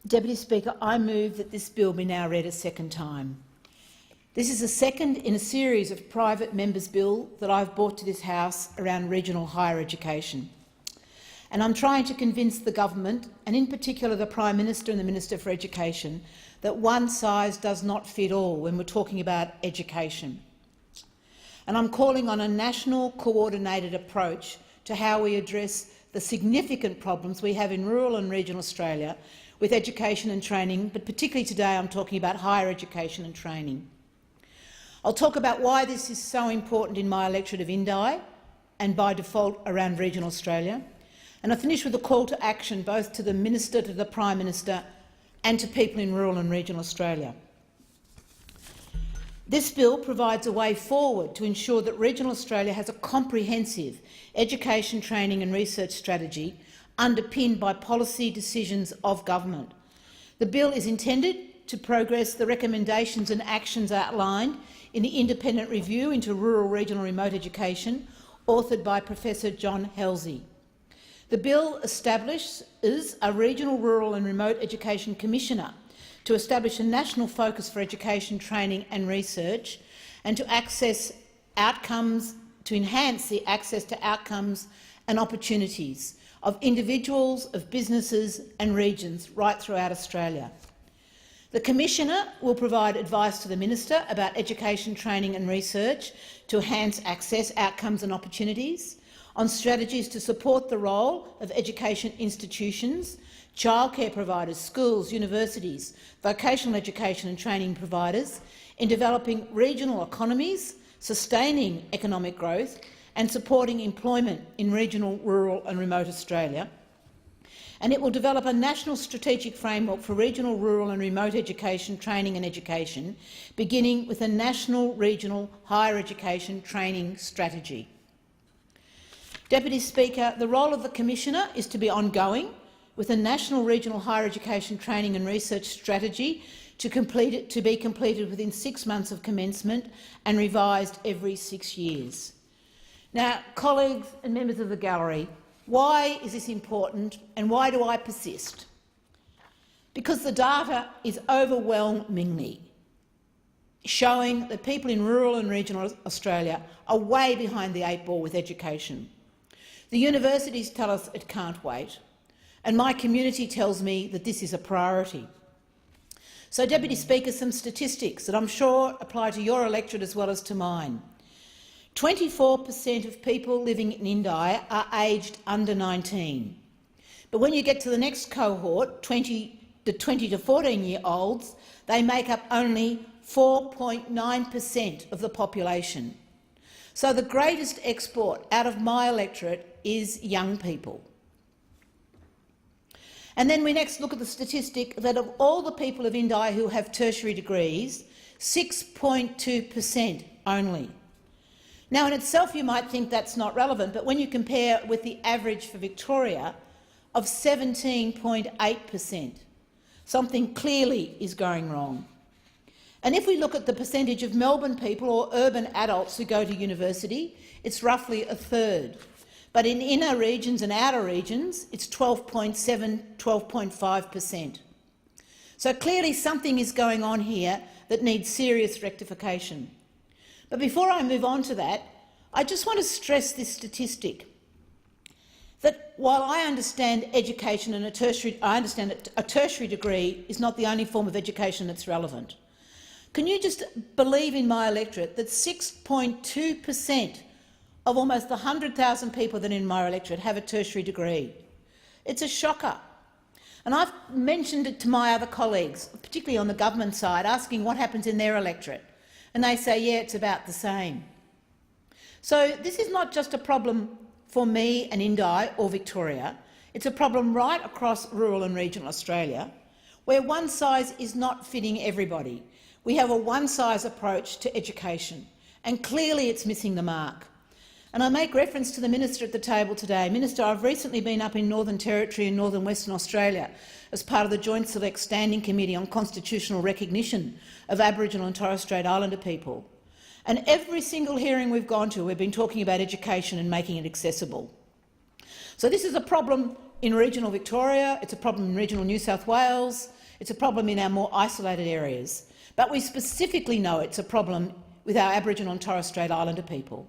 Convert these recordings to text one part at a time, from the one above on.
Deputy Speaker, I move that this bill be now read a second time. This is the second in a series of private members' bill that I've brought to this House around regional higher education. And I'm trying to convince the government, and in particular the Prime Minister and the Minister for Education, that one size does not fit all when we're talking about education. And I'm calling on a national coordinated approach to how we address the significant problems we have in rural and regional Australia with education and training, but particularly today I'm talking about higher education and training. I'll talk about why this is so important in my electorate of Indi and by default around regional Australia. And I'll finish with a call to action both to the Minister, to the Prime Minister and to people in rural and regional Australia. This bill provides a way forward to ensure that regional Australia has a comprehensive education, training and research strategy underpinned by policy decisions of government. The bill is intended to progress the recommendations and actions outlined in the independent review into rural, regional remote education, authored by Professor John Halsey. The bill establishes a regional, rural and remote education commissioner to establish a national focus for education, training and research, and to enhance the access to outcomes and opportunities of individuals, of businesses and regions right throughout Australia. The Commissioner will provide advice to the Minister about education, training and research to enhance access, outcomes and opportunities, on strategies to support the role of education institutions, childcare providers, schools, universities, vocational education and training providers in developing regional economies, sustaining economic growth and supporting employment in regional, rural and remote Australia. And it will develop a national strategic framework for regional, rural and remote education, training and education, beginning with a national regional higher education training strategy. Deputy Speaker, the role of the Commissioner is to be ongoing, with a national regional higher education training and research strategy to be completed within 6 months of commencement and revised every 6 years. Now, colleagues and members of the gallery, why is this important and why do I persist? Because the data is overwhelmingly showing that people in rural and regional Australia are way behind the 8 ball with education. The universities tell us it can't wait, and my community tells me that this is a priority. So, Deputy Speaker, some statistics that I'm sure apply to your electorate as well as to mine. 24% of people living in Indi are aged under 19. But when you get to the next cohort, the 20 to 14-year-olds, they make up only 4.9% of the population. So the greatest export out of my electorate is young people. And then we next look at the statistic that of all the people of Indi who have tertiary degrees, 6.2% only. Now, in itself you might think that's not relevant, but when you compare with the average for Victoria of 17.8%, something clearly is going wrong. And if we look at the percentage of Melbourne people or urban adults who go to university, it's roughly a third. But in inner regions and outer regions, it's 12.7%, 12.5%. So clearly something is going on here that needs serious rectification. But before I move on to that, I just want to stress this statistic, that while I understand education and a tertiary degree is not the only form of education that's relevant. Can you just believe in my electorate that 6.2% of almost the 100,000 people that are in my electorate have a tertiary degree? It's a shocker. And I've mentioned it to my other colleagues, particularly on the government side, asking what happens in their electorate. And they say, yeah, it's about the same. So this is not just a problem for me and Indi or Victoria. It's a problem right across rural and regional Australia, where one size is not fitting everybody. We have a one-size approach to education, and clearly it's missing the mark. And I make reference to the Minister at the table today. Minister, I've recently been up in Northern Territory and Northern Western Australia as part of the Joint Select Standing Committee on Constitutional Recognition of Aboriginal and Torres Strait Islander people. And every single hearing we've gone to, we've been talking about education and making it accessible. So this is a problem in regional Victoria, it's a problem in regional New South Wales, it's a problem in our more isolated areas. But we specifically know it's a problem with our Aboriginal and Torres Strait Islander people.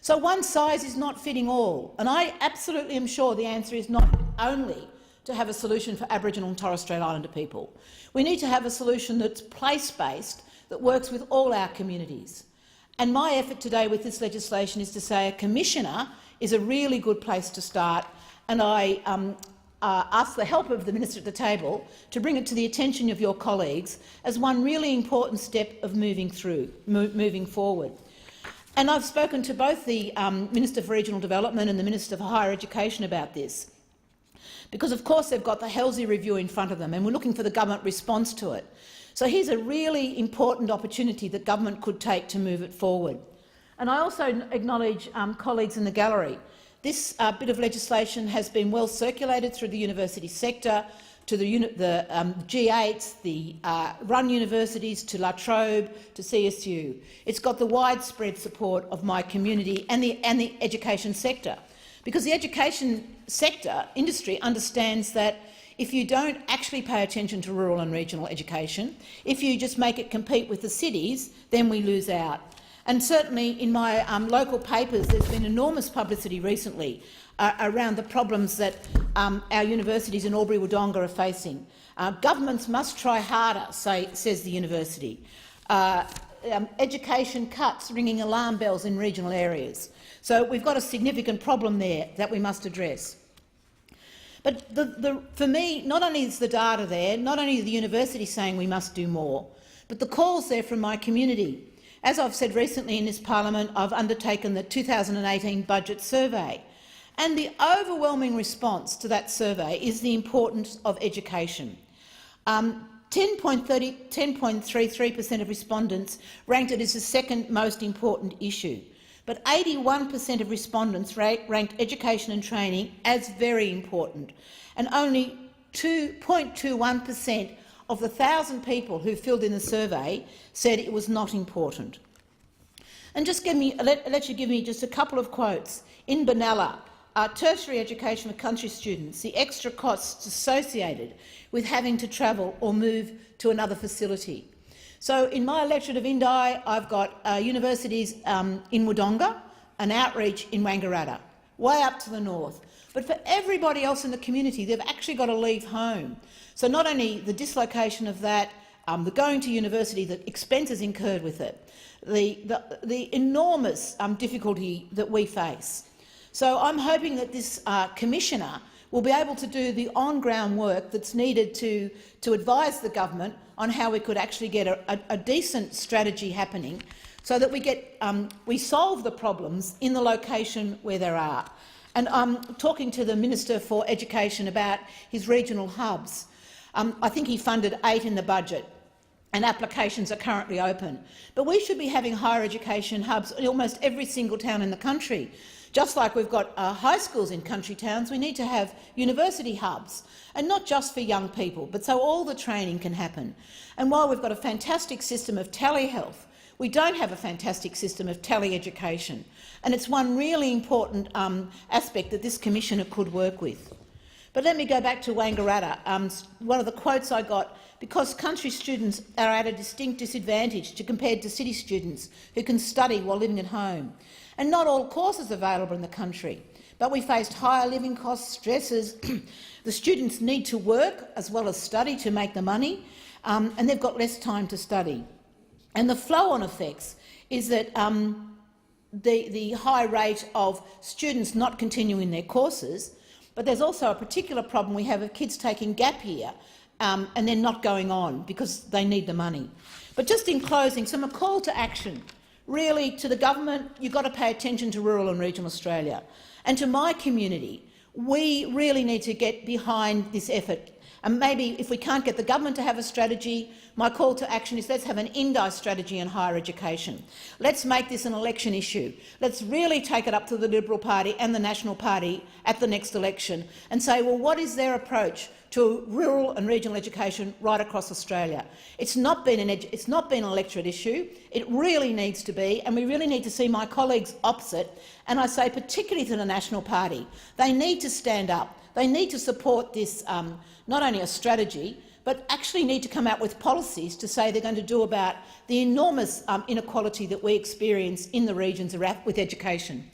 So one size is not fitting all, and I absolutely am sure the answer is not only to have a solution for Aboriginal and Torres Strait Islander people. We need to have a solution that's place-based, that works with all our communities. And my effort today with this legislation is to say a commissioner is a really good place to start, and I ask the help of the minister at the table to bring it to the attention of your colleagues as one really important step of moving forward. And I've spoken to both the Minister for Regional Development and the Minister for Higher Education about this, because of course they've got the Halsey Review in front of them and we're looking for the government response to it. So here's a really important opportunity that government could take to move it forward. And I also acknowledge colleagues in the gallery. This bit of legislation has been well circulated through the university sector, to the G8s, the run universities, to La Trobe, to CSU. It's got the widespread support of my community and the education sector, because the education sector industry understands that if you don't actually pay attention to rural and regional education, if you just make it compete with the cities, then we lose out. And certainly in my local papers there's been enormous publicity recently around the problems that our universities in Albury-Wodonga are facing. Governments must try harder, says the university. Education cuts ringing alarm bells in regional areas. So we've got a significant problem there that we must address. But for me, not only is the data there, not only is the university saying we must do more, but the call's there from my community. As I've said recently in this parliament, I've undertaken the 2018 budget survey, and the overwhelming response to that survey is the importance of education. 10.33% of respondents ranked it as the second most important issue, but 81% of respondents ranked education and training as very important, and only 2.21% of the 1,000 people who filled in the survey said it was not important. And just let you give me just a couple of quotes. In Benalla, tertiary education for country students, the extra costs associated with having to travel or move to another facility. So in my electorate of Indi, I've got universities in Wodonga, an outreach in Wangaratta, way up to the north. But for everybody else in the community, they've actually got to leave home. So not only the dislocation of that, the going to university, the expenses incurred with it, the enormous difficulty that we face. So I'm hoping that this commissioner will be able to do the on-ground work that's needed to advise the government on how we could actually get a decent strategy happening, so that we solve the problems in the location where there are. And I'm talking to the Minister for Education about his regional hubs. I think he funded 8 in the budget, and applications are currently open. But we should be having higher education hubs in almost every single town in the country. Just like we've got high schools in country towns, we need to have university hubs, and not just for young people, but so all the training can happen. And while we've got a fantastic system of telehealth, we don't have a fantastic system of tele-education, and it's one really important aspect that this commissioner could work with. But let me go back to Wangaratta. One of the quotes I got, because country students are at a distinct disadvantage compared to city students who can study while living at home. And not all courses are available in the country, but we faced higher living costs, stresses. The students need to work as well as study to make the money, and they've got less time to study. And the flow-on effects is that the high rate of students not continuing their courses, but there's also a particular problem we have of kids taking gap year and then not going on because they need the money. But just in closing, a call to action. Really, to the government, you've got to pay attention to rural and regional Australia. And to my community, we really need to get behind this effort. And maybe if we can't get the government to have a strategy, my call to action is let's have an Indi strategy in higher education. Let's make this an election issue. Let's really take it up to the Liberal Party and the National Party at the next election and say, well, what is their approach to rural and regional education right across Australia? It's not been an electorate issue. It really needs to be, and we really need to see my colleagues opposite, and I say particularly to the National Party. They need to stand up. They need to support this, not only a strategy, but actually need to come out with policies to say they're going to do about the enormous inequality that we experience in the regions with education.